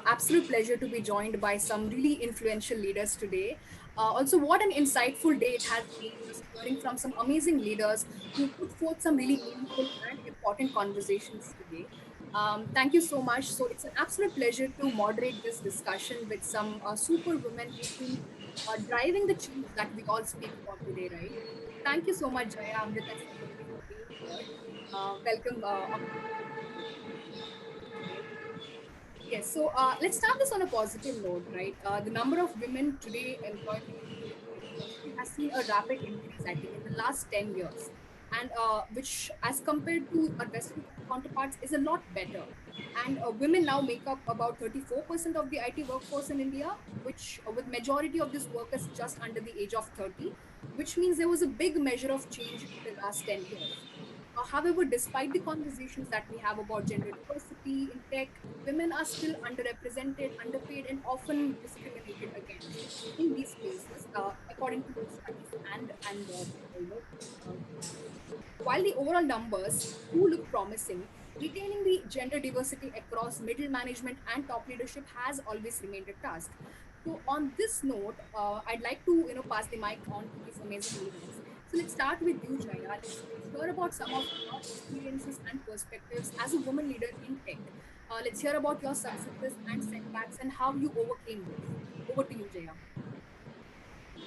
Absolute pleasure to be joined by some really influential leaders today. Also, what an insightful day it has been, just hearing from some amazing leaders who put forth some really meaningful and important conversations today. Thank you so much. So, it's an absolute pleasure to moderate this discussion with some super women who've been driving the change that we all speak about today, right? Thank you so much, Jaya, Amrit, and Samriti for being here. Welcome on today. Yes, so let's start this on a positive note, right? The number of women today employed in the IT industry has seen a rapid increase, I think, in the last 10 years, and which, as compared to our Western counterparts, is a lot better. And women now make up about 34% of the IT workforce in India, which, with majority of this workers just under the age of 30, which means there was a big measure of change in the last 10 years. However, despite the conversations that we have about gender diversity in tech, women are still underrepresented, underpaid, and often discriminated against in these spaces, according to both studies and you know uh, while the overall numbers do look promising, retaining the gender diversity across middle management and top leadership has always remained a task. So, on this note, I'd like to pass the mic on to these amazing leaders. So, let's start with you, Jaya. Let's hear about some of your experiences and perspectives as a woman leader in tech. Let's hear about your successes and setbacks and how you overcame those. Over to you, Jaya.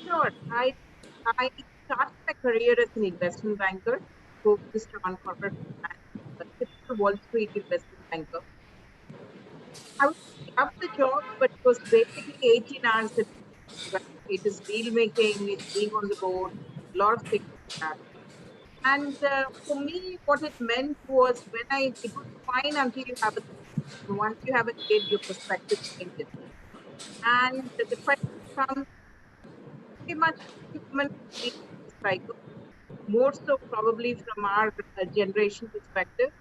Sure. I started my career as an investment banker, focused on corporate finance, a typical Wall Street investment banker. I would love the job, but it was basically 18 hours a day. Right? It is deal making, it's being on the board, a lot of things like that. And for me, what it meant was it was fine until you have a kid. And once you have a kid, your perspective changes. And the question comes pretty much human being cycle, more so probably from our generation perspective,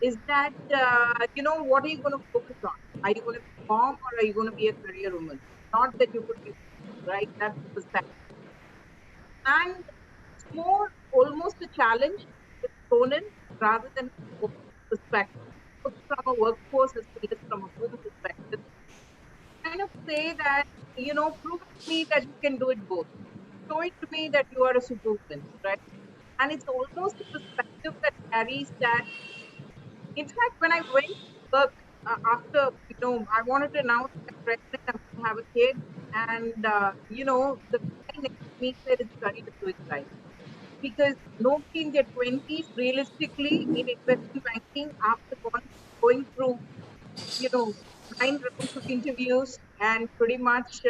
is that what are you going to focus on? Are you going to be a mom or are you going to be a career woman? Not that you could be right. That's the perspective, and it's more almost a challenge that's thrown in rather than a perspective, both from a workforce as well as from a home perspective. Kind of say that prove to me that you can do it both. Show it to me that you are a superwoman, right? And it's almost a perspective that carries that. In fact, when I went to work after, I wanted to announce I'm pregnant, I'm going to have a kid, and the guy next to me said it's career suicide because nobody in their 20s, realistically, in investment banking, after going through, you know, 9 rounds of interviews and pretty much,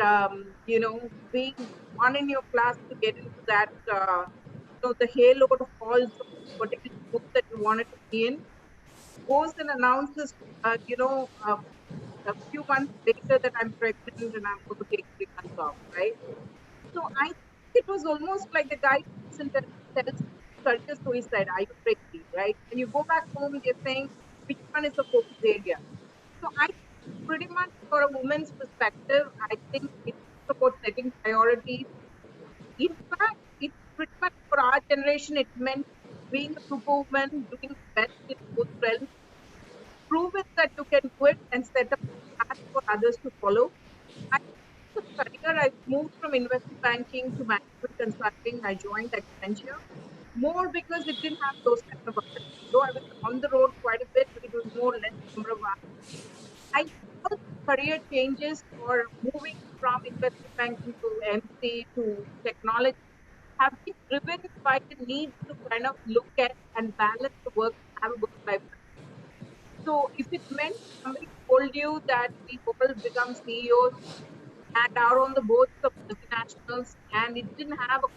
being one in your class to get into that, the halo falls of particular group that you wanted to be in, goes and announces, a few months later that I'm pregnant and I'm going to take 3 months off, right? So I think it was almost like the guy comes and tells career suicide. Are you crazy, right? When you go back home, they're saying which one is the focus area. So I pretty much, for a woman's perspective, I think it's about setting priorities. In fact, it's pretty much for our generation, it meant being a superwoman, doing the best in both realms, proven that you can do it and set up a path for others to follow. I the career I moved from investment banking to management consulting. I joined Accenture more because it didn't have those kind of hours. Though I was on the road quite a bit, but it was more less number of hours. I saw career changes or moving from investment banking to MC to technology have been driven by the need to kind of look at and balance the work and have a work-life balance. So if it meant somebody told you that we all become CEOs and are on the boards of multinationals and it didn't have a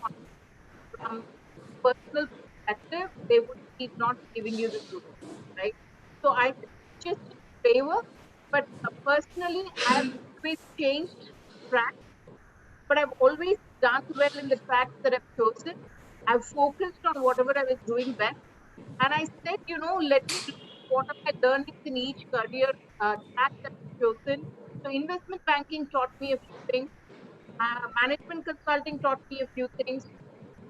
from personal perspective, they would be not giving you the truth, right? So I think just in favor, but personally, I have always changed track, but I've always done well in the tracks that I've chosen. I've focused on whatever I was doing best. And I said, let me look at what am I learning in each career track that I've chosen. So investment banking taught me a few things. Management consulting taught me a few things.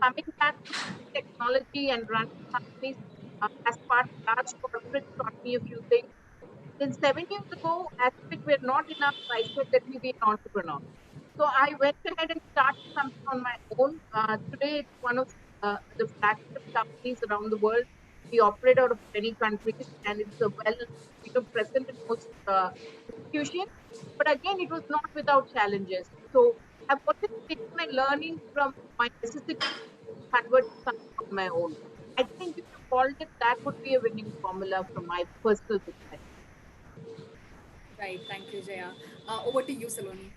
Coming back to technology and running companies as part of large corporates taught me a few things. Then 7 years ago, as if it were not enough, I said, let me be an entrepreneur. So I went ahead and started something on my own. Today, it's one of the flagship companies around the world. We operate out of many countries, and it's a well, present in most institutions. But again, it was not without challenges. So I've always taken my learning from my necessity to convert to something on my own. I think if you called it, that would be a winning formula from my personal perspective. Right. Thank you, Jaya. Over to you, Saloni.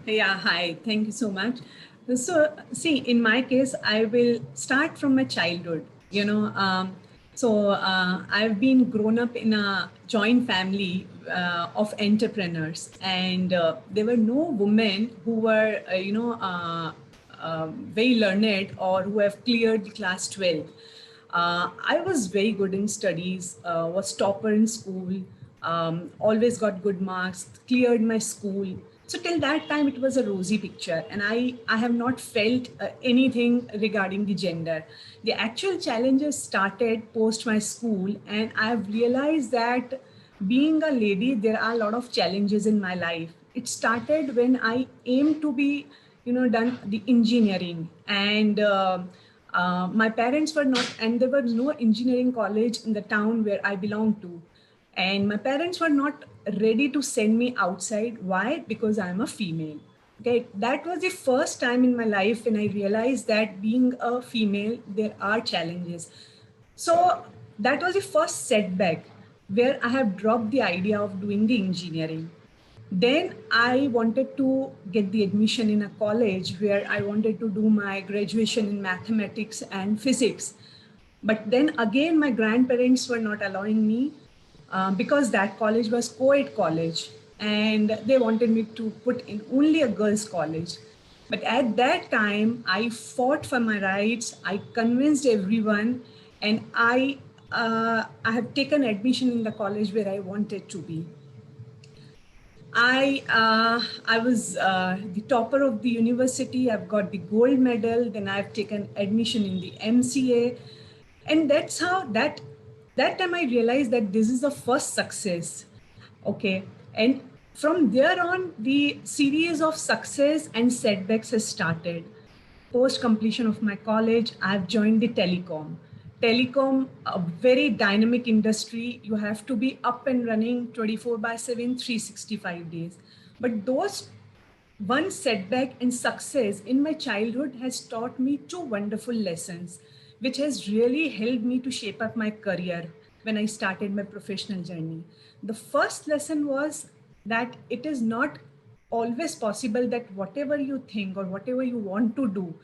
Yeah, hi. Thank you so much. So, see, in my case, I will start from my childhood. I've been grown up in a joint family of entrepreneurs, and there were no women who were, very learned or who have cleared class 12. I was very good in studies, was topper in school, always got good marks, cleared my school. So till that time, it was a rosy picture, and I have not felt anything regarding the gender. The actual challenges started post my school, and I've realized that being a lady, there are a lot of challenges in my life. It started when I aimed to be, done the engineering, and my parents were not, and there were no engineering college in the town where I belonged to. And my parents were not ready to send me outside. Why? Because I'm a female. Okay, that was the first time in my life when I realized that being a female, there are challenges. So that was the first setback where I have dropped the idea of doing the engineering. Then I wanted to get the admission in a college where I wanted to do my graduation in mathematics and physics. But then again, my grandparents were not allowing me because that college was co-ed college, and they wanted me to put in only a girls' college. But at that time, I fought for my rights. I convinced everyone, and I have taken admission in the college where I wanted to be. I was the topper of the university. I've got the gold medal. Then I've taken admission in the MCA, and that's how that time I realized that this is the first success. Okay, and from there on, the series of success and setbacks has started. Post completion of my college, I've joined the telecom. Telecom, a very dynamic industry. You have to be up and running 24 by 7, 365 days. But those one setback and success in my childhood has taught me two wonderful lessons, which has really helped me to shape up my career when I started my professional journey. The first lesson was that it is not always possible that whatever you think or whatever you want to do,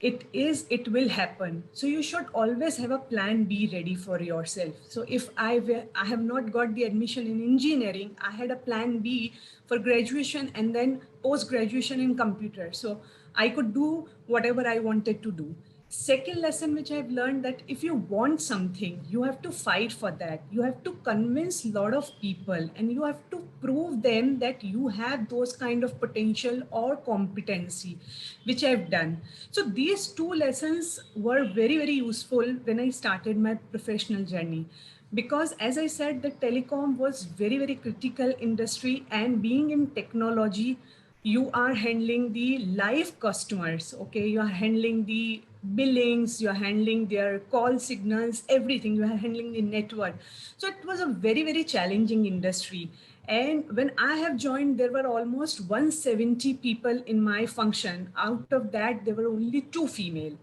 it will happen. So you should always have a plan B ready for yourself. So if I have not got the admission in engineering, I had a plan B for graduation and then post graduation in computer, so I could do whatever I wanted to do. Second lesson which I've learned, that if you want something, you have to fight for that. You have to convince a lot of people, and you have to prove them that you have those kind of potential or competency, which I've done. So these two lessons were very, very useful when I started my professional journey. Because as I said, the telecom was very, very critical industry, and being in technology, you are handling the live customers. Okay, you are handling the billings, you are handling their call signals, everything. You are handling the network. So it was a very, very challenging industry. And when I have joined, there were almost 170 people in my function. Out of that, there were only two female.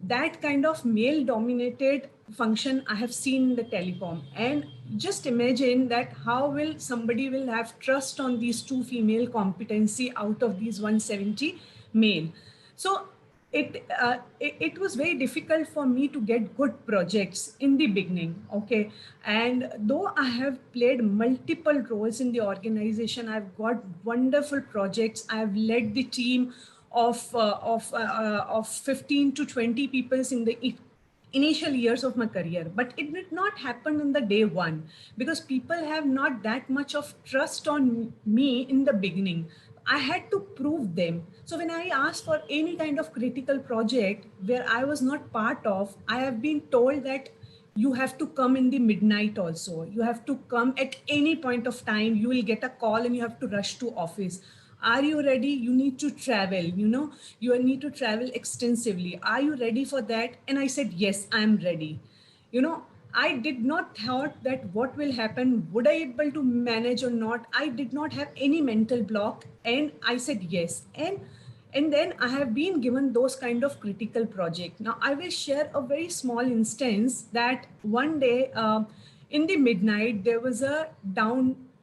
That kind of male dominated function I have seen in the telecom. And just imagine that how will somebody will have trust on these two female competency out of these 170 male. So it was very difficult for me to get good projects in the beginning. Okay, and though I have played multiple roles in the organization, I've got wonderful projects. I've led the team of 15 to 20 people in the initial years of my career. But it did not happen in the day one, because people have not that much of trust on me in the beginning. I had to prove them. So when I asked for any kind of critical project where I was not part of, I have been told that you have to come in the midnight also. You have to come at any point of time. You will get a call and you have to rush to office. Are you ready? You need to travel, you need to travel extensively. Are you ready for that? And I said, yes, I'm ready. you know I did not thought that what will happen, would I able to manage or not. I did not have any mental block, and I said yes. And then I have been given those kind of critical project. Now I will share a very small instance that one day, in the midnight, there was a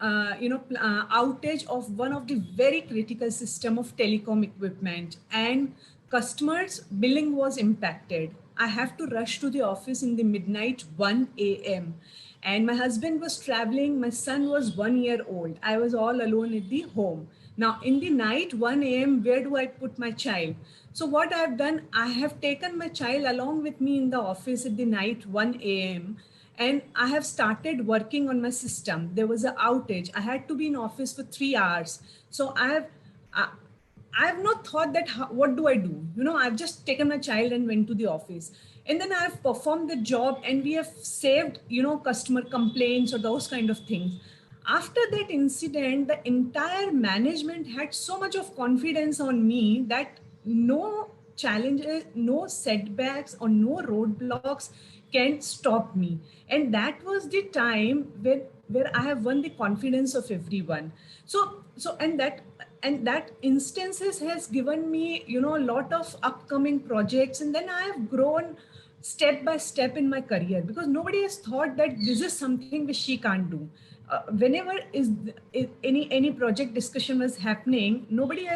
outage of one of the very critical system of telecom equipment, and customers billing was impacted. I have to rush to the office in the midnight 1 a.m. And my husband was traveling. My son was 1 year old. I was all alone at the home. Now, in the night, 1 a.m., where do I put my child? So, what I've done, I have taken my child along with me in the office at the night, 1 a.m., and I have started working on my system. There was an outage. I had to be in office for 3 hours. So, I have not thought that what do I do? I've just taken my child and went to the office. And then I've performed the job and we have saved, customer complaints or those kind of things. After that incident, the entire management had so much of confidence on me that no challenges, no setbacks, or no roadblocks can stop me. And that was the time where I have won the confidence of everyone. So and that instances has given me a lot of upcoming projects, and then I have grown step by step in my career, because nobody has thought that this is something which she can't do. Whenever is any project discussion was happening, nobody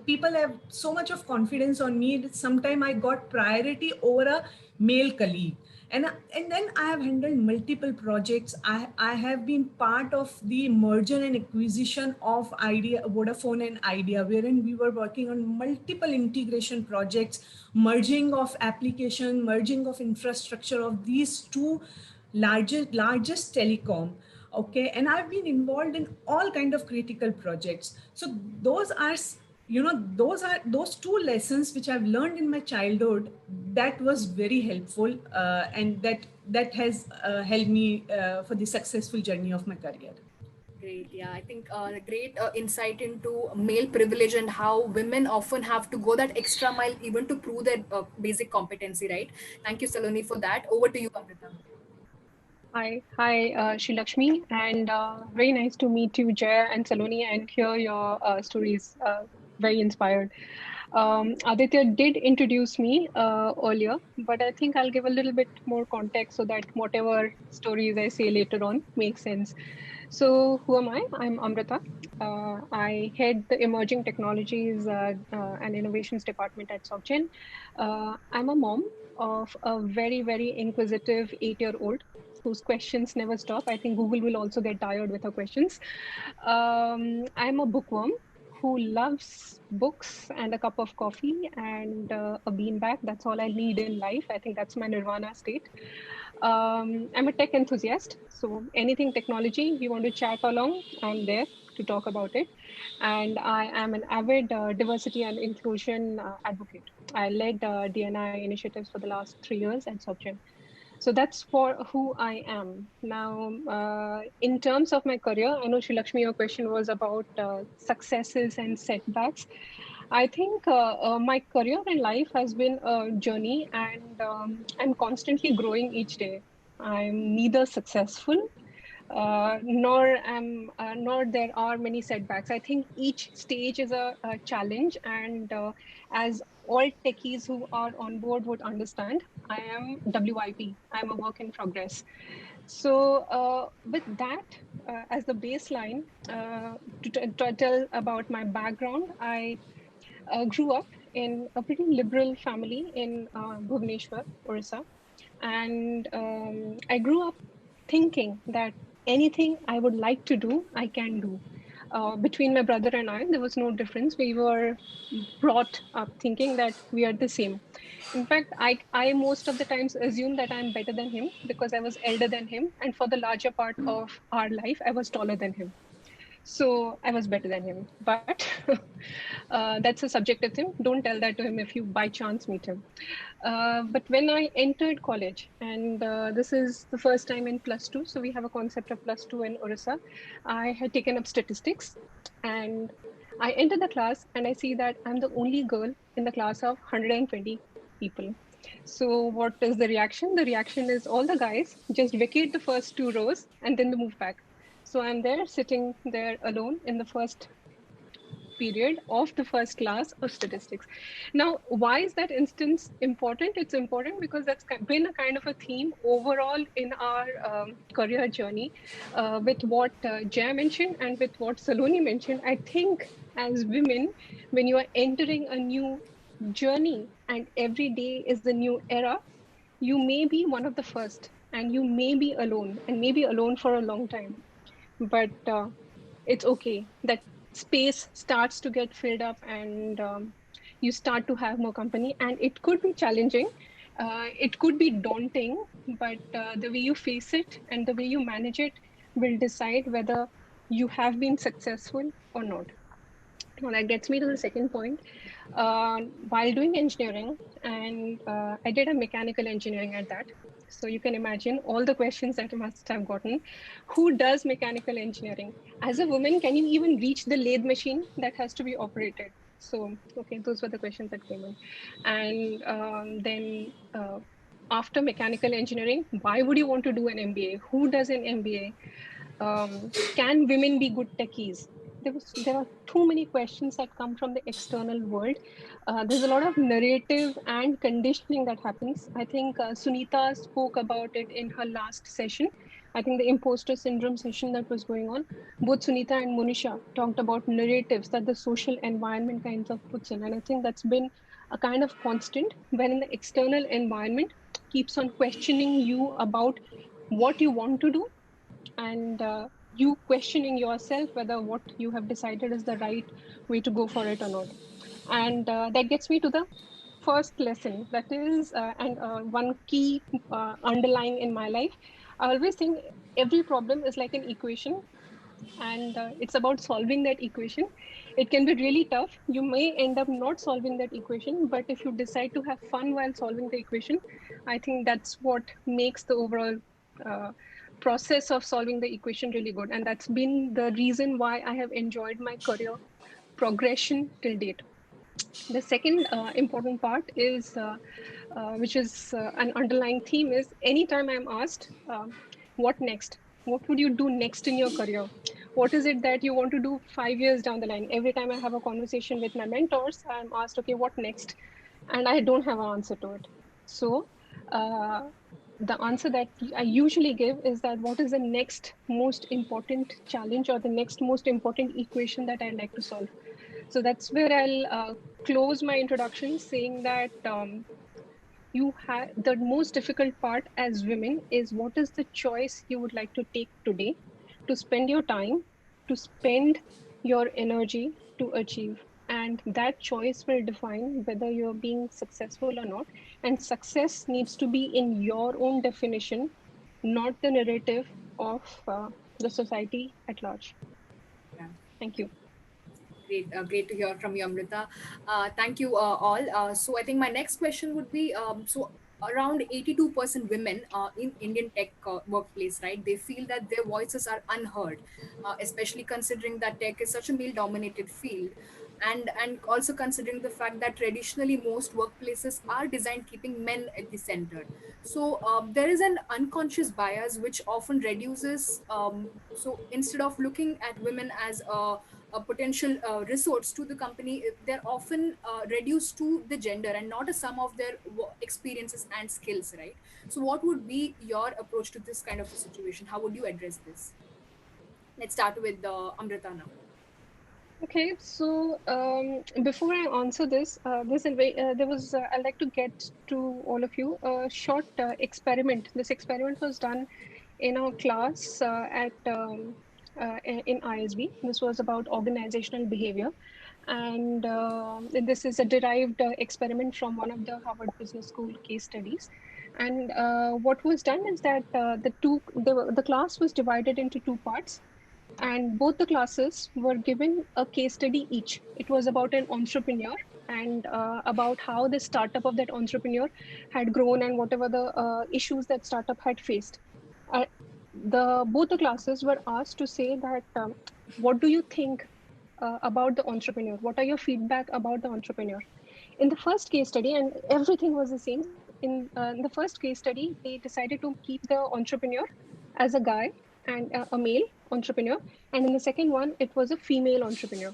people have so much of confidence on me that sometime I got priority over a male colleague. And then I have handled multiple projects. I have been part of the merger and acquisition of Vodafone and Idea, wherein we were working on multiple integration projects, merging of application, merging of infrastructure of these two largest telecom. Okay, and I've been involved in all kind of critical projects. So those are those two lessons which I've learned in my childhood, that was very helpful, and that has helped me for the successful journey of my career. Great. Yeah, I think a great insight into male privilege and how women often have to go that extra mile even to prove their basic competency, right? Thank you, Saloni, for that. Over to you, Amrita. Hi, Shri Lakshmi, and very nice to meet you, Jaya and Saloni, and hear your stories. Very inspired. Aditya did introduce me earlier, but I think I'll give a little bit more context so that whatever stories I say later on make sense. So, who am I? I'm Amrita. I head the Emerging Technologies and Innovations Department at SocGen. I'm a mom of a very, very inquisitive 8-year-old whose questions never stop. I think Google will also get tired with her questions. I'm a bookworm who loves books and a cup of coffee and a beanbag. That's all I need in life. I think that's my nirvana state. I'm a tech enthusiast. So anything technology, you want to chat along, I'm there to talk about it. And I am an avid diversity and inclusion advocate. I led DNI initiatives for the last 3 years at SocGen. So that's for who I am. Now, in terms of my career, I know Shri Lakshmi, your question was about successes and setbacks. I think my career in life has been a journey, and I'm constantly growing each day. I'm neither successful nor there are many setbacks. I think each stage is a challenge, and as all techies who are on board would understand, I am WIP. I'm a work in progress. So with that as the baseline, to tell about my background, I grew up in a pretty liberal family in Bhubaneswar, Orissa. And I grew up thinking that anything I would like to do, I can do. Between my brother and I, there was no difference. We were brought up thinking that we are the same. In fact, I most of the times assume that I'm better than him because I was elder than him. And for the larger part of our life, I was taller than him. So I was better than him. But that's a subjective thing. Don't tell that to him if you by chance meet him. But when I entered college, and this is the first time in plus two, so we have a concept of plus two in Orissa, I had taken up statistics, and I entered the class and I see that I'm the only girl in the class of 120 people. So what is the reaction? The reaction is all the guys just vacate the first two rows and then they move back. So I'm there sitting there alone in the first period of the first class of statistics. Now, why is that instance important? It's important because that's been a kind of a theme overall in our career journey with what Jay mentioned and with what Saloni mentioned. I think as women, when you are entering a new journey and every day is the new era, you may be one of the first and you may be alone and maybe alone for a long time. But it's okay. That space starts to get filled up and you start to have more company. And it could be challenging, it could be daunting, but the way you face it and the way you manage it will decide whether you have been successful or not. Now that gets me to the second point. While doing engineering, and I did a mechanical engineering at that. So you can imagine all the questions that I must have gotten. Who does mechanical engineering? As a woman, can you even reach the lathe machine that has to be operated? So, okay, those were the questions that came in. And then after mechanical engineering, why would you want to do an MBA? Who does an MBA? Can women be good techies? There are too many questions that come from the external world. There's a lot of narrative and conditioning that happens. I think Sunita spoke about it in her last session. I think the imposter syndrome session that was going on. Both Sunita and Monisha talked about narratives that the social environment kinds of puts in, and I think that's been a kind of constant when in the external environment keeps on questioning you about what you want to do and you questioning yourself whether what you have decided is the right way to go for it or not. And that gets me to the first lesson that is, and one key underlying in my life. I always think every problem is like an equation and it's about solving that equation. It can be really tough. You may end up not solving that equation, but if you decide to have fun while solving the equation, I think that's what makes the overall uh, process of solving the equation really good. And that's been the reason why I have enjoyed my career progression till date. The second important part is, which is an underlying theme, is anytime I'm asked, what next? What would you do next in your career? What is it that you want to do 5 years down the line? Every time I have a conversation with my mentors, I'm asked, okay, what next? And I don't have an answer to it. So, uh, the answer that I usually give is that what is the next most important challenge or the next most important equation that I'd like to solve? So that's where I'll close my introduction saying that you have the most difficult part as women is what is the choice you would like to take today to spend your time, to spend your energy to achieve. And that choice will define whether you're being successful or not. And success needs to be in your own definition, not the narrative of the society at large. Yeah. Thank you. Great, great to hear from you, Amrita. Thank you all. So I think my next question would be, so around 82% women in Indian tech workplace, right? They feel that their voices are unheard, especially considering that tech is such a male-dominated field. And also considering the fact that traditionally most workplaces are designed keeping men at the center. So there is an unconscious bias which often reduces, so instead of looking at women as a potential resource to the company, they're often reduced to the gender and not a sum of their experiences and skills, right? So what would be your approach to this kind of a situation? How would you address this? Let's start with Amrita now. Okay, so before I answer this, there was I'd like to get to all of you a short experiment. This experiment was done in our class at in ISB. This was about organizational behavior, and this is a derived experiment from one of the Harvard Business School case studies. And what was done is that the class was divided into two parts. and both the classes were given a case study each. It was about an entrepreneur and about how the startup of that entrepreneur had grown and whatever the issues that startup had faced. Uh, the both the classes were asked to say that what do you think about the entrepreneur? What are your feedback about the entrepreneur? In the first case study, and everything was the same. In the first case study, they decided to keep the entrepreneur as a guy and a male entrepreneur, and in the second one, it was a female entrepreneur.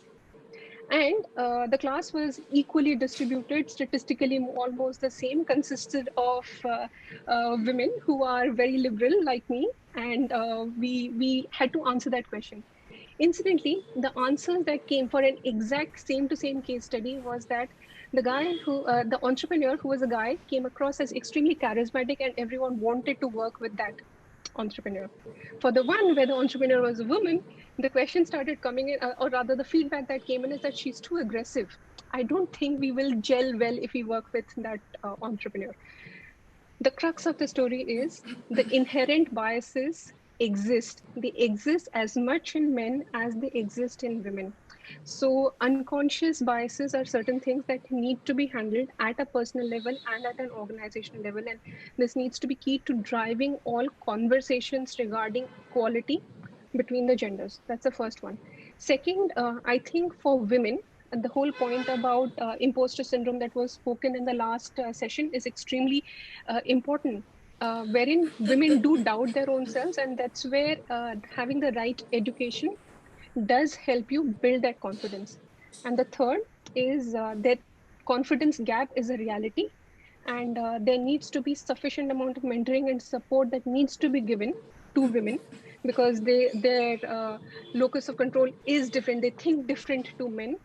And the class was equally distributed, statistically almost the same, consisted of women who are very liberal like me, and we had to answer that question. Incidentally, the answers that came for an exact same to same case study was that the entrepreneur who was a guy came across as extremely charismatic and everyone wanted to work with that entrepreneur. For the one where the entrepreneur was a woman, the question started coming in, or rather, the feedback that came in is that she's too aggressive. I don't think we will gel well if we work with that entrepreneur. The crux of the story is the inherent biases exist. They exist as much in men as they exist in women. So, unconscious biases are certain things that need to be handled at a personal level and at an organizational level. And this needs to be key to driving all conversations regarding equality between the genders. That's the first one. Second, I think for women, and the whole point about imposter syndrome that was spoken in the last session is extremely important, wherein women do doubt their own selves, and that's where having the right education does help you build that confidence. And the third is that confidence gap is a reality, and there needs to be sufficient amount of mentoring and support that needs to be given to women because their locus of control is different. They think different to men,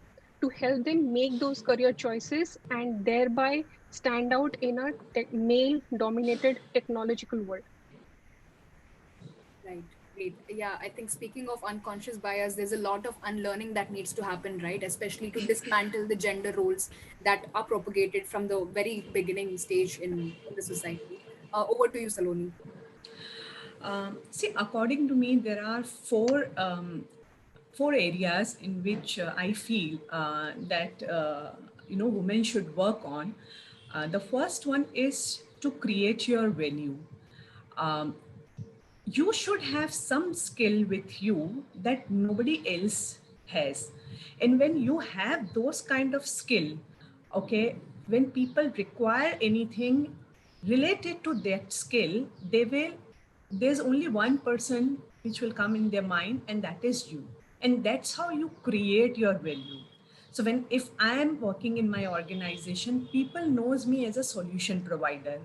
to help them make those career choices and thereby stand out in a male dominated technological world. Right. Great. Yeah, I think speaking of unconscious bias, there's a lot of unlearning that needs to happen, right? Especially to dismantle the gender roles that are propagated from the very beginning stage in the society. Over to you, Saloni. See, according to me, there are four areas in which I feel that women should work on. The first one is to create your value. Um, you should have some skill with you that nobody else has, and when you have those kind of skill, okay, when people require anything related to that skill, there's only one person which will come in their mind, and that is you. And that's how you create your value. So when if I am working in my organization, people knows me as a solution provider.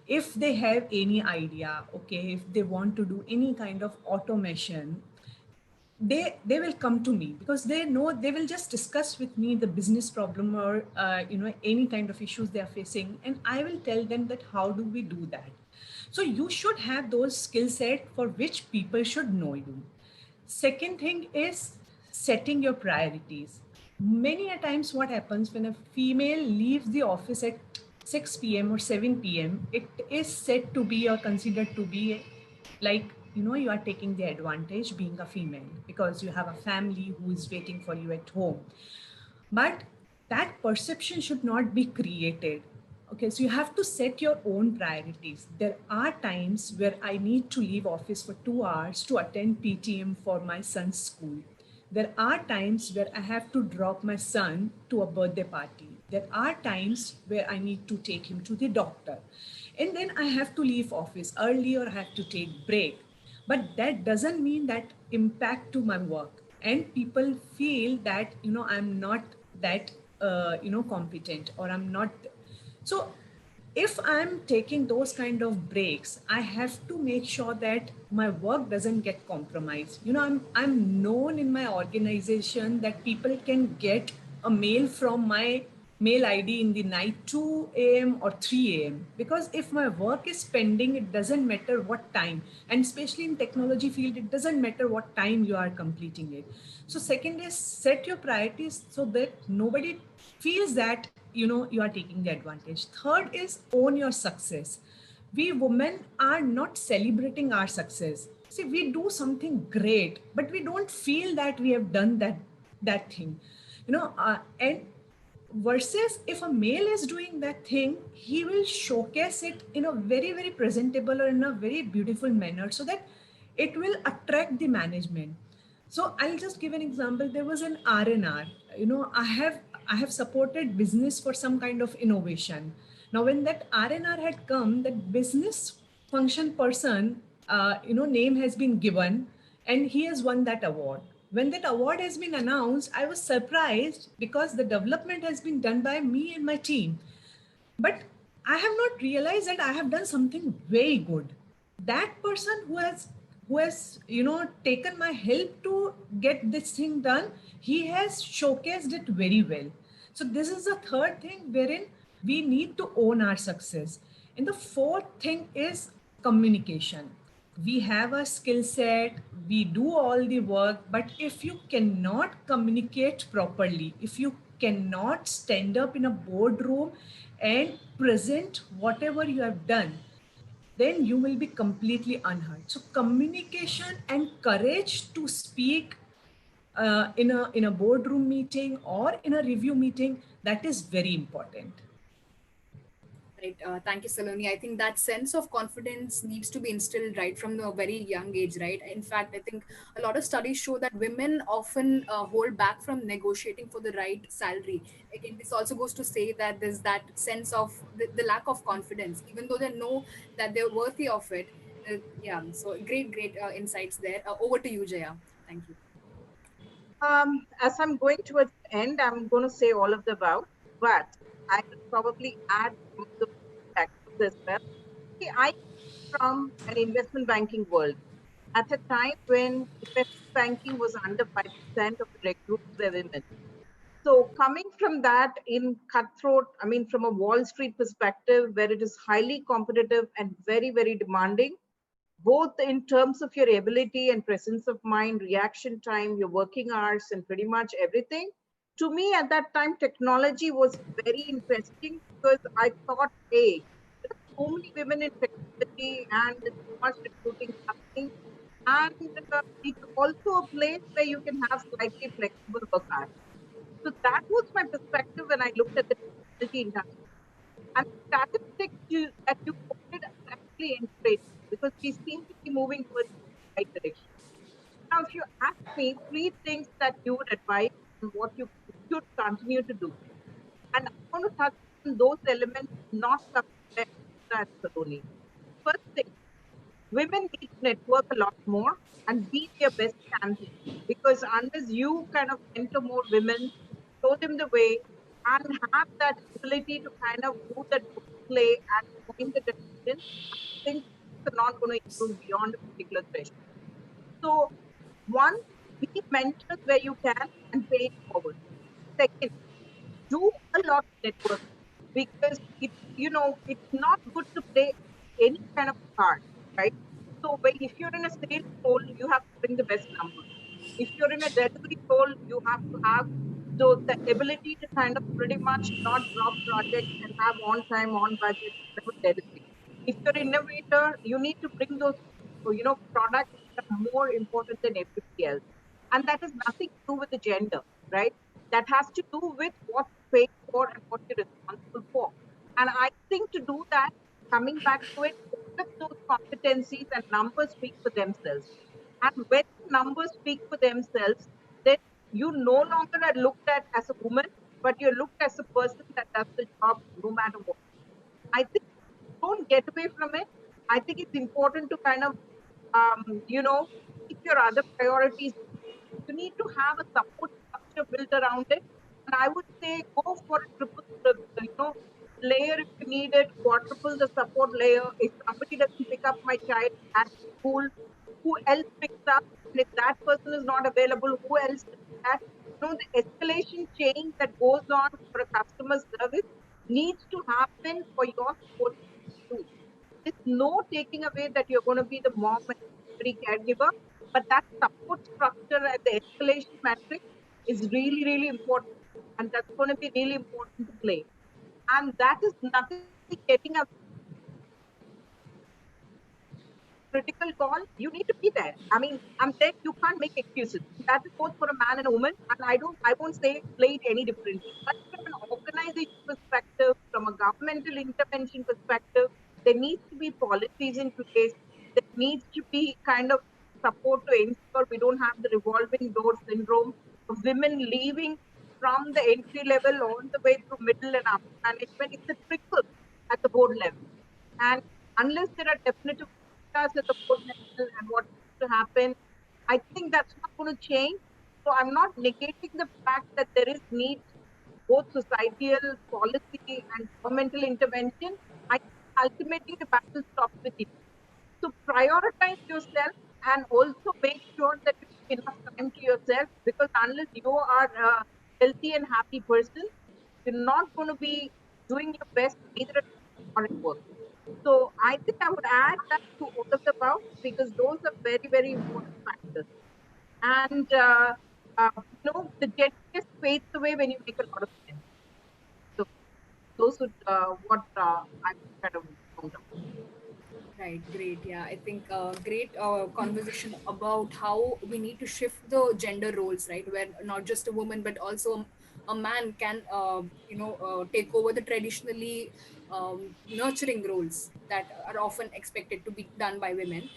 If they have any idea, okay, if they want to do any kind of automation, they will come to me because they know they will just discuss with me the business problem or any kind of issues they are facing, and I will tell them that how do we do that. So you should have those skill set for which people should know you. Second thing is setting your priorities. Many a times what happens when a female leaves the office at 6 p.m. or 7 p.m., it is said to be or considered to be like, you are taking the advantage being a female because you have a family who is waiting for you at home. But that perception should not be created. Okay, so you have to set your own priorities. There are times where I need to leave office for 2 hours to attend PTM for my son's school. There are times where I have to drop my son to a birthday party. There are times where I need to take him to the doctor. And then I have to leave office early or I have to take break. But that doesn't mean that impact to my work. And people feel that, I'm not that, competent, or I'm not. So if I'm taking those kind of breaks, I have to make sure that my work doesn't get compromised. I'm known in my organization that people can get a mail from my mail ID in the night 2 a.m. or 3 a.m. because if my work is pending, it doesn't matter what time, and especially in technology field, it doesn't matter what time you are completing it. So second is set your priorities so that nobody feels that you are taking the advantage. Third is own your success. we women are not celebrating our success. See, we do something great, but we don't feel that we have done that thing, and versus if a male is doing that thing, he will showcase it in a very, very presentable or in a very beautiful manner, so that it will attract the management. So I'll just give an example. There was an R&R. I have supported business for some kind of innovation. Now, when that R&R had come, that business function person, name has been given, and he has won that award. When that award has been announced, I was surprised because the development has been done by me and my team. But I have not realized that I have done something very good. That person who has taken my help to get this thing done, he has showcased it very well. So this is the third thing wherein we need to own our success. And the fourth thing is communication. We have a skill set, we do all the work, but if you cannot communicate properly, if you cannot stand up in a boardroom and present whatever you have done, then you will be completely unheard. So communication and courage to speak in a boardroom meeting or in a review meeting, that is very important. Right. Thank you, Saloni. I think that sense of confidence needs to be instilled right from the very young age, right? In fact, I think a lot of studies show that women often hold back from negotiating for the right salary. Again, this also goes to say that there's that sense of the lack of confidence, even though they know that they're worthy of it. Yeah. So great insights there. Over to you, Jaya. Thank you. As I'm going towards the end, I'm going to say all of the above, but I will probably add some of the factors as well. See, I come from an investment banking world at a time when investment banking was under 5% of the recruits were women. So coming from that in cutthroat, I mean, from a Wall Street perspective, where it is highly competitive and very, very demanding, both in terms of your ability and presence of mind, reaction time, your working hours, and pretty much everything. To me, at that time, technology was very interesting because I thought, hey, there are so many women in technology and there's so much recruiting happening. And it's also a place where you can have slightly flexible work hours. So that was my perspective when I looked at the technology industry. And the statistics that you quoted are actually encouraging because we seem to be moving towards the right direction. Now, if you ask me three things that you would advise and what you should continue to do, and I want to touch on those elements not coming as Saloni. First thing, women need to network a lot more and be their best champion because unless you kind of mentor more women, show them the way, and have that ability to kind of do that play and point the direction, I think things are not going to improve beyond a particular threshold. So, one, be mentors where you can and pay it forward. Second, do a lot of networking because it's not good to play any kind of card, right? So if you're in a sales role, you have to bring the best numbers. If you're in a delivery role, you have to have the ability to kind of pretty much not drop projects and have on time, on budget delivery. If you're an innovator, you need to bring those products that are more important than everybody else. And that has nothing to do with the gender, right? That has to do with what you pay for and what you're responsible for. And I think to do that, coming back to it, all of those competencies and numbers speak for themselves. And when numbers speak for themselves, then you no longer are looked at as a woman, but you're looked as a person that does the job no matter what. I think don't get away from it. I think it's important to kind of, keep your other priorities. You need to have a support structure built around it. And I would say go for a layer if you need it, quadruple the support layer. If somebody doesn't pick up my child at school, who else picks up? And if that person is not available, who else does that? The escalation chain that goes on for a customer service needs to happen for your support too. There's no taking away that you're going to be the mom and every caregiver, but that support structure and the escalation matrix is really, really important. And that's going to be really important to play. And that is nothing getting away critical call, you need to be there. I mean, I'm there, you can't make excuses. That is both for a man and a woman. And I won't say play it any differently. But from an organization perspective, from a governmental intervention perspective, there needs to be policies in place. There needs to be kind of support to ensure we don't have the revolving door syndrome of women leaving from the entry level all the way through middle and upper management. It's a trickle at the board level. And unless there are definitive quotas at the board level and what needs to happen, I think that's not going to change. So I'm not negating the fact that there is need both societal policy and governmental intervention. I think ultimately the battle stops with you. So prioritize yourself and also make sure that you have enough time to yourself, because unless you are a healthy and happy person, you're not going to be doing your best either at home or at work. So I think I would add that to all of the above, because those are very, very important factors. And the gentleness fades away when you make a lot of sense. So those would what I kind of found out. Right, great. Yeah, I think great conversation about how we need to shift the gender roles, right? Where not just a woman but also a man can, take over the traditionally nurturing roles that are often expected to be done by women.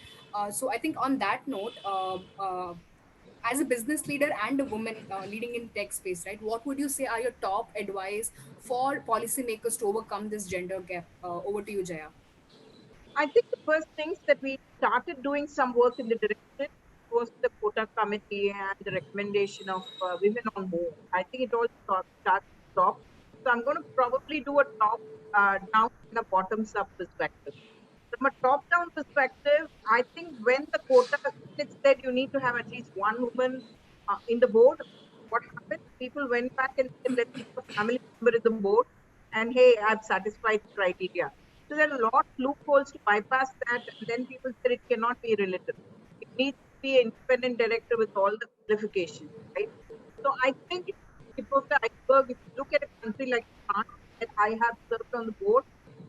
So I think on that note, as a business leader and a woman leading in tech space, right? What would you say are your top advice for policymakers to overcome this gender gap? Over to you, Jaya. I think the first things that we started doing some work in the direction was the quota committee and the recommendation of women on board. I think it all starts top. So I'm going to probably do a top down and a bottoms up perspective. From a top down perspective, I think when the quota it said you need to have at least one woman in the board, what happened? People went back and said, let's keep a family member in the board, and hey, I've satisfied the criteria. So there are a lot of loopholes to bypass that, and then people said it cannot be relative. It needs to be an independent director with all the qualifications, right? So I think tip of the iceberg, if you look at a country like France that I have served on the board,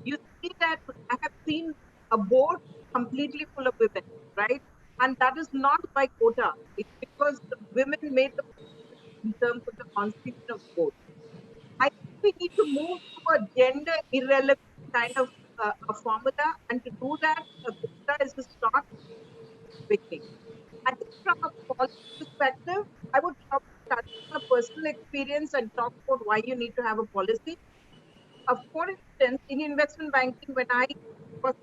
you see that I have seen a board completely full of women, right? And that is not by quota. It's because the women made the in terms of the constitution of the board. I think we need to move to a gender irrelevant kind of a formula, and to do that, a quota is the start beginning. I think from a policy perspective, I would probably touch on a personal experience and talk about why you need to have a policy. For instance, in investment banking, when I was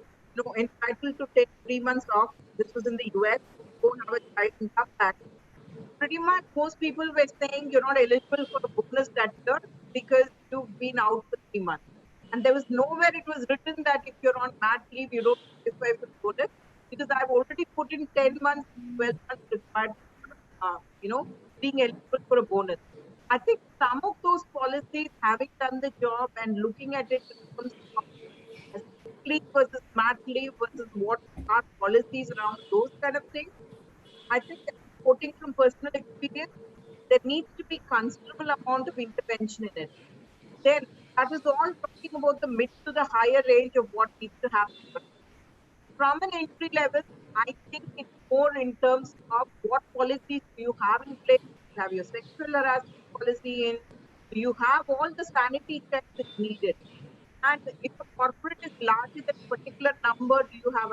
entitled to take 3 months off, this was in the US, go have a child and come back. Pretty much most people were saying you're not eligible for a bonus that year because you've been out for 3 months. And there was nowhere it was written that if you're on mat leave, you don't qualify for the bonus, because I've already put in 10 months, 12 months required, uh, you know, being eligible for a bonus. I think some of those policies, having done the job and looking at it in terms of sick leave versus mat leave versus what are policies around those kind of things, I think quoting from personal experience, there needs to be considerable amount of intervention in it. Then that is all talking about the mid to the higher range of what needs to happen. But from an entry level, I think it's more in terms of what policies do you have in place. Do you have your sexual harassment policy in? Do you have all the sanity checks that's needed? And if a corporate is larger than a particular number, do you have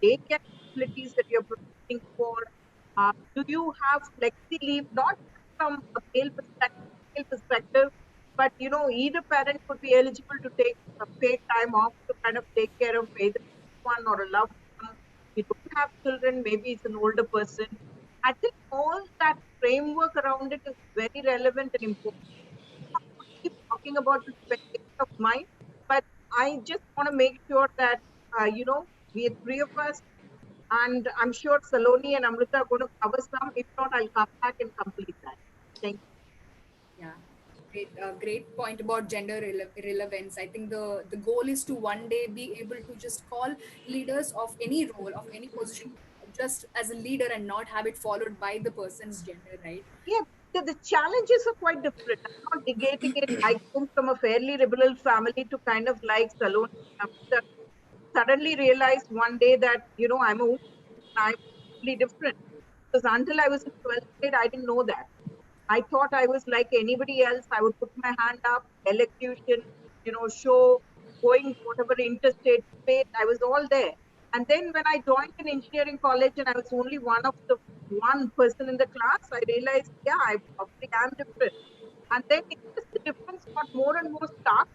daycare facilities that you're providing for? Do you have flexi leave, not from a male perspective, but either parent could be eligible to take a paid time off to kind of take care of either one or a loved one. You don't have children, maybe it's an older person. I think all that framework around it is very relevant and important. Keep talking about this expectation of mine, but I just want to make sure that we are three of us, and I'm sure Saloni and Amrita are going to cover some. If not, I'll come back and complete that. Thank you. Yeah, great point about gender relevance. I think the goal is to one day be able to just call leaders of any role, of any position, just as a leader and not have it followed by the person's gender, right? Yeah, the challenges are quite different. I'm not negating it. I come from a fairly liberal family to kind of like Saloni and Amrita. suddenly realized one day that, I'm a woman, I'm totally different. Because until I was in 12th grade, I didn't know that. I thought I was like anybody else. I would put my hand up, elocution, show, going whatever interstate, state, I was all there. And then when I joined an engineering college and I was only one of the one person in the class, I realized, yeah, I probably am different. And then it just the difference got more and more stark.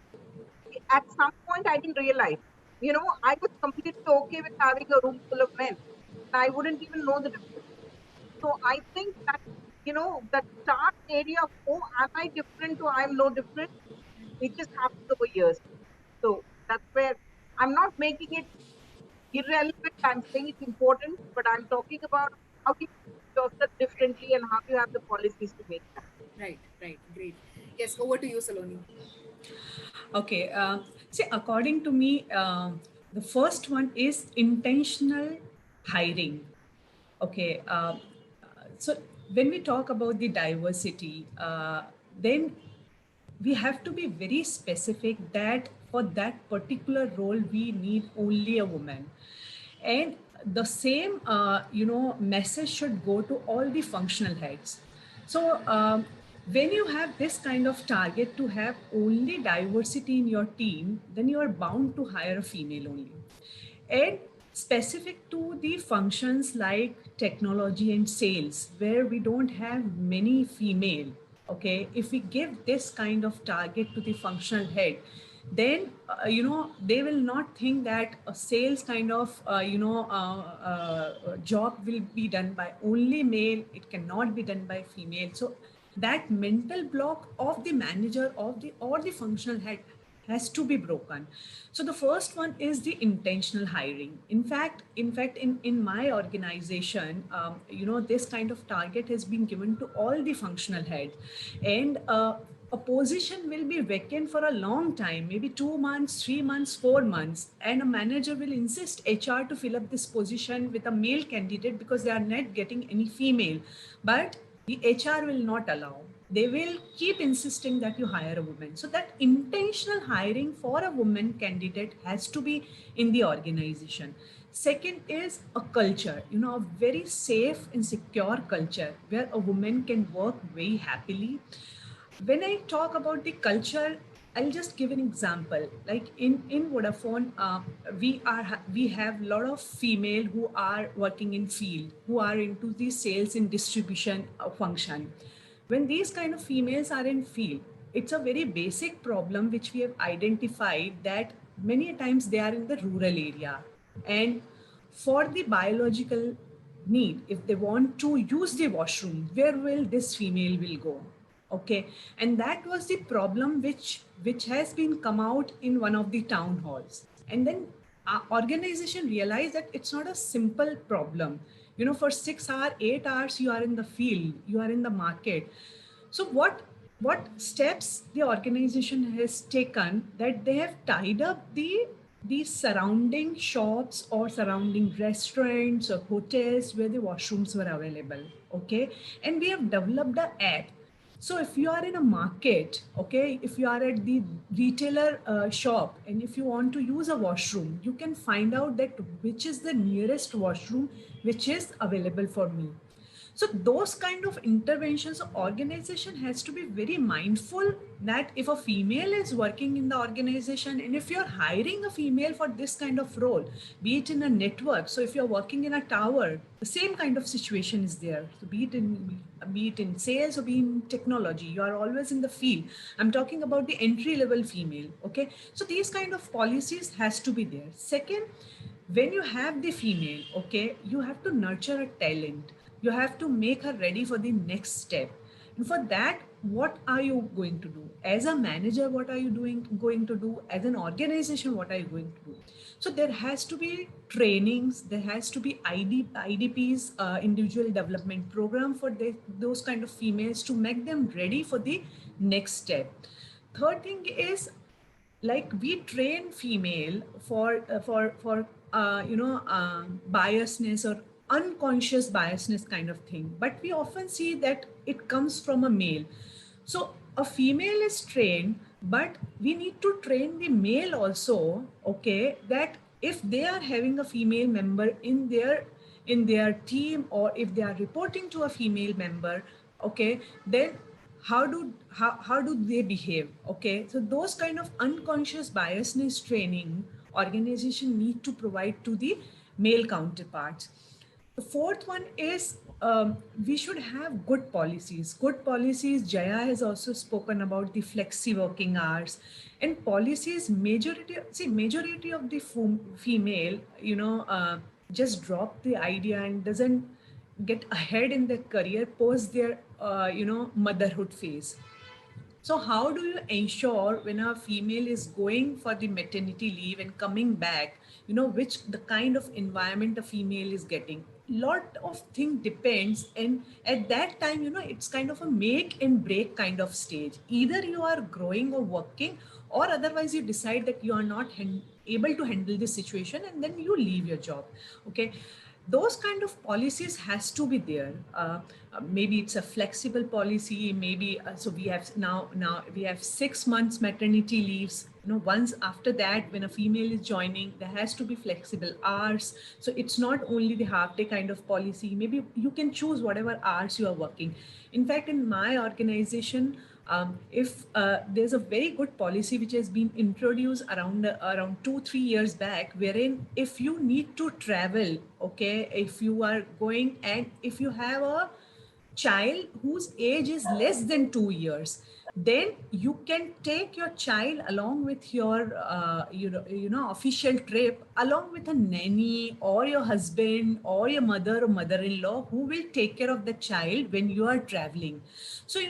At some point, I didn't realize. I was completely okay with having a room full of men. I wouldn't even know the difference. So I think that, that start area of, oh, am I different or I'm no different? It just happens over years. So that's where I'm not making it irrelevant. I'm saying it's important, but I'm talking about how you do yourself differently and how you have the policies to make that. Right, right, great. Yes, over to you, Saloni. Okay. See, according to me, the first one is intentional hiring. Okay. So when we talk about the diversity, then we have to be very specific that for that particular role we need only a woman, and the same message should go to all the functional heads. So when you have this kind of target to have only diversity in your team, then you are bound to hire a female only. And specific to the functions like technology and sales, where we don't have many female, okay, if we give this kind of target to the functional head, then they will not think that a sales kind of job will be done by only male, it cannot be done by female. So that mental block of the manager of the or the functional head has to be broken. So the first one is the intentional hiring. In my organization, this kind of target has been given to all the functional heads, and a position will be vacant for a long time, maybe 2 months, 3 months, 4 months, and a manager will insist HR to fill up this position with a male candidate because they are not getting any female. But the HR will not allow. They will keep insisting that you hire a woman. So that intentional hiring for a woman candidate has to be in the organization. Second is a culture, a very safe and secure culture where a woman can work very happily. When I talk about the culture, I'll just give an example. Like in Vodafone, we have a lot of female who are working in field, who are into the sales and distribution function. When these kind of females are in field, it's a very basic problem which we have identified that many times they are in the rural area, and for the biological need, if they want to use the washroom, where will this female will go? Okay, and that was the problem which has been come out in one of the town halls. And then our organization realized that it's not a simple problem. For 6 hours, 8 hours you are in the field, you are in the market. So what steps the organization has taken, that they have tied up the surrounding shops or surrounding restaurants or hotels where the washrooms were available. Okay, and we have developed an app. So if you are in a market, okay, if you are at the retailer shop, and if you want to use a washroom, you can find out that which is the nearest washroom which is available for me. So those kind of interventions, organization has to be very mindful that if a female is working in the organization, and if you're hiring a female for this kind of role, be it in a network, so if you're working in a tower, the same kind of situation is there. So be it in sales or be in technology, you are always in the field. I'm talking about the entry level female. Okay, so these kind of policies has to be there. Second, when you have the female, okay, you have to nurture a talent. You have to make her ready for the next step. And for that, what are you going to do? As a manager, what are you going to do? As an organization, what are you going to do? So there has to be trainings, there has to be IDPs, individual development program for those kind of females to make them ready for the next step. Third thing is, like, we train female for biasness or unconscious biasness kind of thing, but we often see that it comes from a male. So a female is trained, but we need to train the male also, okay, that if they are having a female member in their team, or if they are reporting to a female member, okay, then how do they behave? Okay, so those kind of unconscious biasness training organization need to provide to the male counterparts. The fourth one is, we should have good policies. Good policies, Jaya has also spoken about the flexi working hours. And policies, majority of the female, just drop the idea and doesn't get ahead in their career post their, motherhood phase. So, how do you ensure when a female is going for the maternity leave and coming back, which the kind of environment a female is getting? Lot of thing depends, and at that time, it's kind of a make and break kind of stage. Either you are growing or working, or otherwise you decide that you are not able to handle this situation, and then you leave your job. Okay, those kind of policies has to be there. Maybe it's a flexible policy, maybe so we have now we have 6 months maternity leaves. Once after that, when a female is joining, there has to be flexible hours. So it's not only the half day kind of policy. Maybe you can choose whatever hours you are working. In fact, in my organization, if there's a very good policy which has been introduced around 2-3 years back, wherein if you need to travel, okay, if you are going and if you have a child whose age is less than 2 years, then you can take your child along with your official trip, along with a nanny or your husband or your mother or mother-in-law, who will take care of the child when you are traveling. So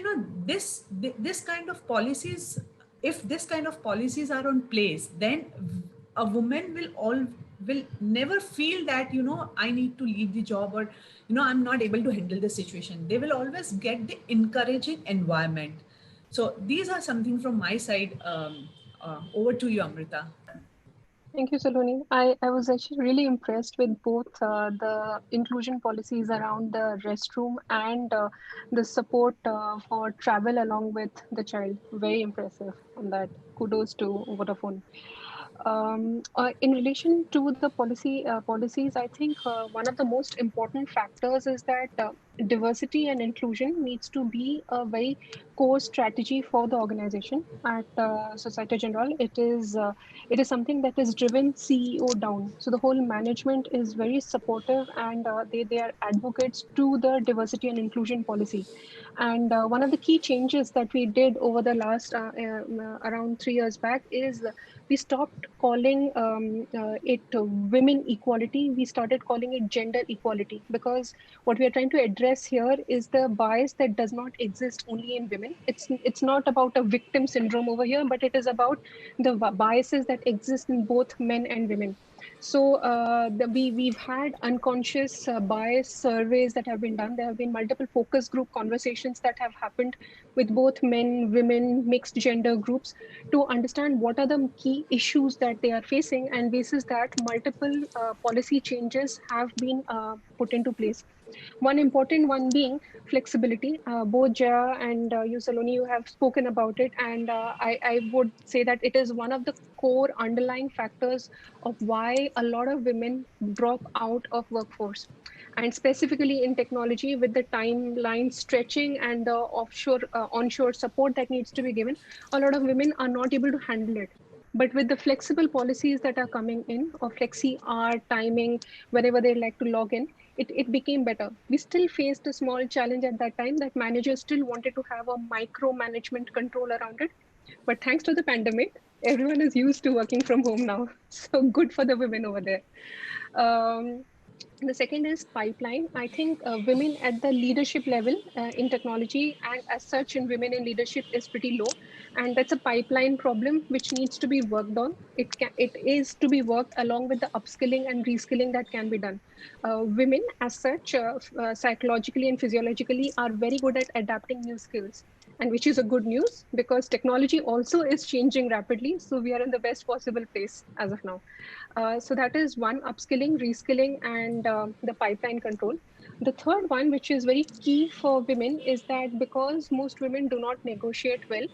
this kind of policies, if this kind of policies are on place, then a woman will never feel that I need to leave the job, or I'm not able to handle the situation. They will always get the encouraging environment. So these are something from my side. Over to you, Amrita. Thank you, Saloni. I was actually really impressed with both the inclusion policies around the restroom and the support for travel along with the child. Very impressive on that. Kudos to Vodafone. In relation to the policies, I think one of the most important factors is that diversity and inclusion needs to be a very core strategy for the organization at Societe Generale. It is something that is driven CEO down. So the whole management is very supportive, and they are advocates to the diversity and inclusion policy. And one of the key changes that we did over the last around 3 years back is we stopped calling it women equality. We started calling it gender equality, because what we are trying to address here is the bias that does not exist only in women. It's not about a victim syndrome over here, but it is about the biases that exist in both men and women. So we've had unconscious bias surveys that have been done. There have been multiple focus group conversations that have happened with both men, women, mixed gender groups, to understand what are the key issues that they are facing, and basis that multiple policy changes have been put into place. One important one being flexibility. Both Jaya and you, Saloni, you have spoken about it, and I would say that it is one of the core underlying factors of why a lot of women drop out of workforce. And specifically in technology, with the timeline stretching and the onshore support that needs to be given, a lot of women are not able to handle it. But with the flexible policies that are coming in, or flexi hour timing, whenever they like to log in, it became better. We still faced a small challenge at that time, that managers still wanted to have a micromanagement control around it. But thanks to the pandemic, everyone is used to working from home now. So good for the women over there. The second is pipeline. I think women at the leadership level in technology, and as such in women in leadership, is pretty low, and that's a pipeline problem which needs to be worked on. It is to be worked along with the upskilling and reskilling that can be done. Women as such, psychologically and physiologically, are very good at adapting new skills, and which is a good news, because technology also is changing rapidly. So we are in the best possible place as of now. So that is one: upskilling, reskilling, and the pipeline control. The third one, which is very key for women, is that because most women do not negotiate well,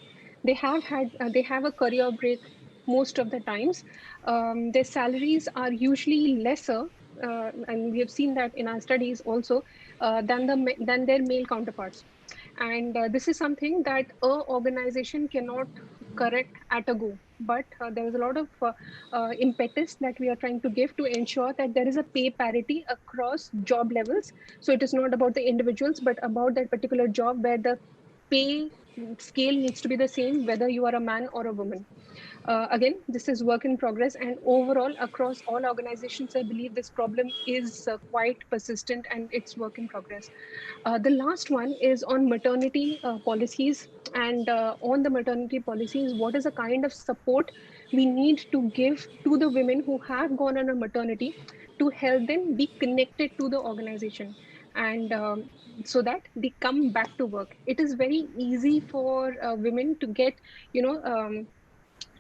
they have a career break most of the times. their salaries are usually lesser, and we have seen that in our studies also, than their male counterparts. And this is something that a organization cannot correct at a go. But there is a lot of impetus that we are trying to give to ensure that there is a pay parity across job levels. So it is not about the individuals, but about that particular job where the pay scale needs to be the same, whether you are a man or a woman. Again, this is work in progress, and overall across all organizations, I believe this problem is quite persistent and it's work in progress. The last one is on maternity policies, and on the maternity policies, what is the kind of support we need to give to the women who have gone on a maternity to help them be connected to the organization, and so that they come back to work. It is very easy for women to get, you know,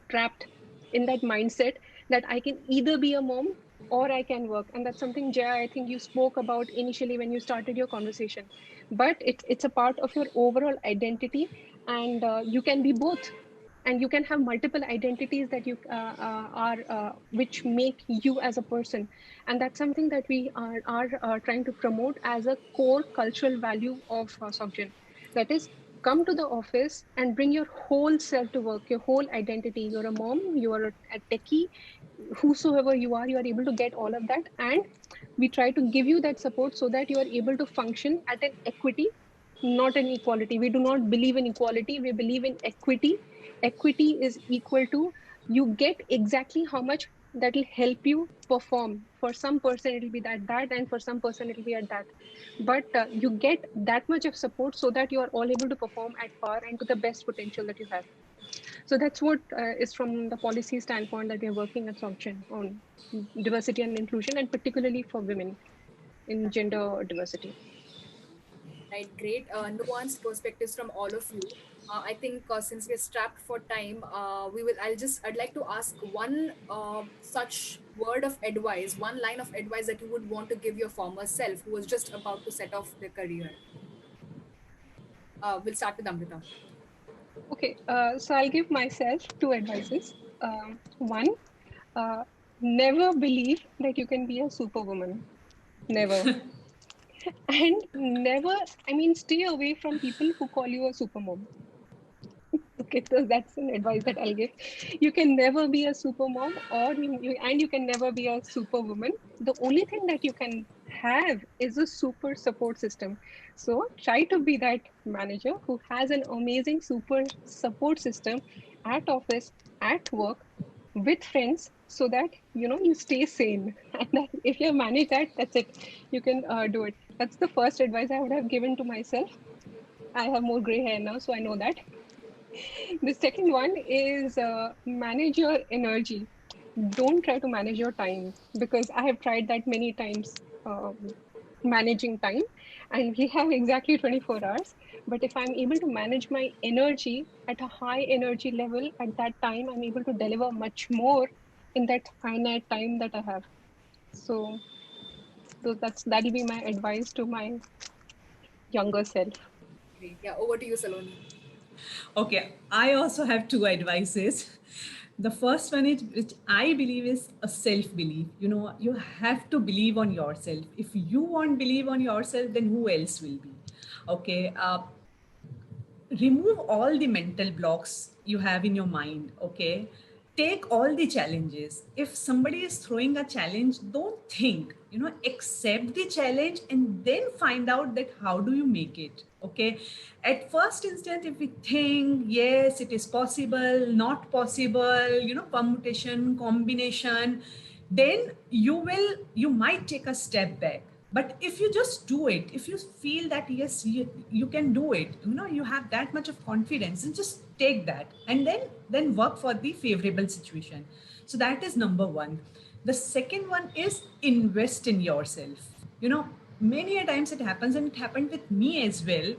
trapped in that mindset that I can either be a mom or I can work. And that's something, Jaya, I think you spoke about initially when you started your conversation. But it's a part of your overall identity, and you can be both. And you can have multiple identities that you are which make you as a person, and that's something that we are trying to promote as a core cultural value of Sogjen. That is, come to the office and bring your whole self to work, your whole identity. You're a mom, you are a techie, whosoever you are able to get all of that. And we try to give you that support so that you are able to function at an equity, not an equality. We do not believe in equality, we believe in equity. Equity is equal to, you get exactly how much that will help you perform. For some person it will be that, and for some person it will be at that, but you get that much of support so that you are all able to perform at par and to the best potential that you have. So that's what is from the policy standpoint that we are working at Sogchen on diversity and inclusion, and particularly for women in gender diversity. Right, great nuanced perspectives from all of you. I think since we're strapped for time, I'd like to ask one such word of advice, one line of advice that you would want to give your former self who was just about to set off their career. We'll start with Amrita. Okay, so I'll give myself two advices. One, uh, never believe that you can be a superwoman. Never. And never, I mean, stay away from people who call you a supermom. Okay, so that's an advice that I'll give. You can never be a super mom, or you can never be a superwoman. The only thing that you can have is a super support system. So try to be that manager who has an amazing super support system at office, at work, with friends, so that you stay sane. And that if you manage that, that's it. You can do it. That's the first advice I would have given to myself. I have more gray hair now, so I know that. The second one is manage your energy. Don't try to manage your time, because I have tried that many times, managing time, and we have exactly 24 hours. But if I'm able to manage my energy at a high energy level at that time, I'm able to deliver much more in that finite time that I have. So, that'll be my advice to my younger self. Great. Yeah, over to you, Saloni. Okay, I also have two advices. The first one is, which I believe is a self belief. You have to believe on yourself. If you won't believe on yourself, then who else will be? Okay, remove all the mental blocks you have in your mind. Okay, take all the challenges. If somebody is throwing a challenge, don't think, accept the challenge and then find out that how do you make it. Okay, at first instant, if we think yes, it is possible, not possible, permutation, combination, then you might take a step back. But if you just do it, if you feel that yes, you can do it, you have that much of confidence, and just take that, and then work for the favorable situation. So that is number one. The second one is invest in yourself. Many a times it happens, and it happened with me as well.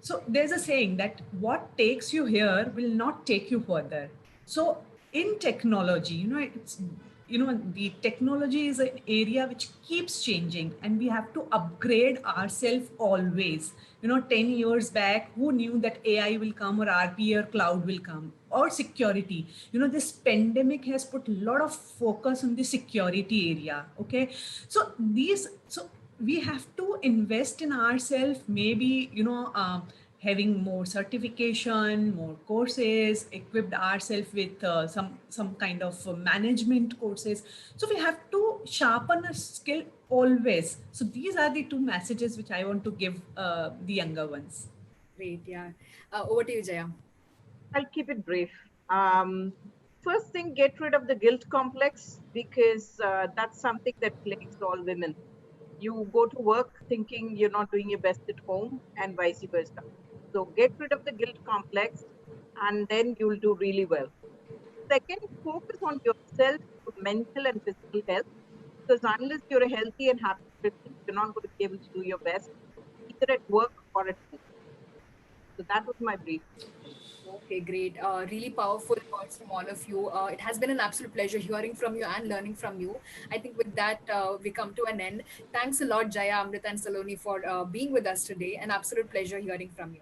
So there's a saying that what takes you here will not take you further. So in technology, the technology is an area which keeps changing, and we have to upgrade ourselves always. 10 years back, who knew that AI will come or RPA or cloud will come? or security. This pandemic has put a lot of focus on the security area. Okay, so we have to invest in ourselves, maybe having more certification, more courses, equipped ourselves with some kind of management courses. So we have to sharpen a skill always. So these are the two messages which I want to give the younger ones. Great. Yeah. Over to you, Jaya. I'll keep it brief. First thing, get rid of the guilt complex, because that's something that plagues all women. You go to work thinking you're not doing your best at home, and vice versa. So get rid of the guilt complex, and then you'll do really well. Second, focus on yourself, your mental and physical health, because unless you're a healthy and happy person, you're not going to be able to do your best either at work or at home. So that was my brief. Okay, great. Really powerful words from all of you. It has been an absolute pleasure hearing from you and learning from you. I think with that, we come to an end. Thanks a lot, Jaya, Amrita, and Saloni, for being with us today. An absolute pleasure hearing from you.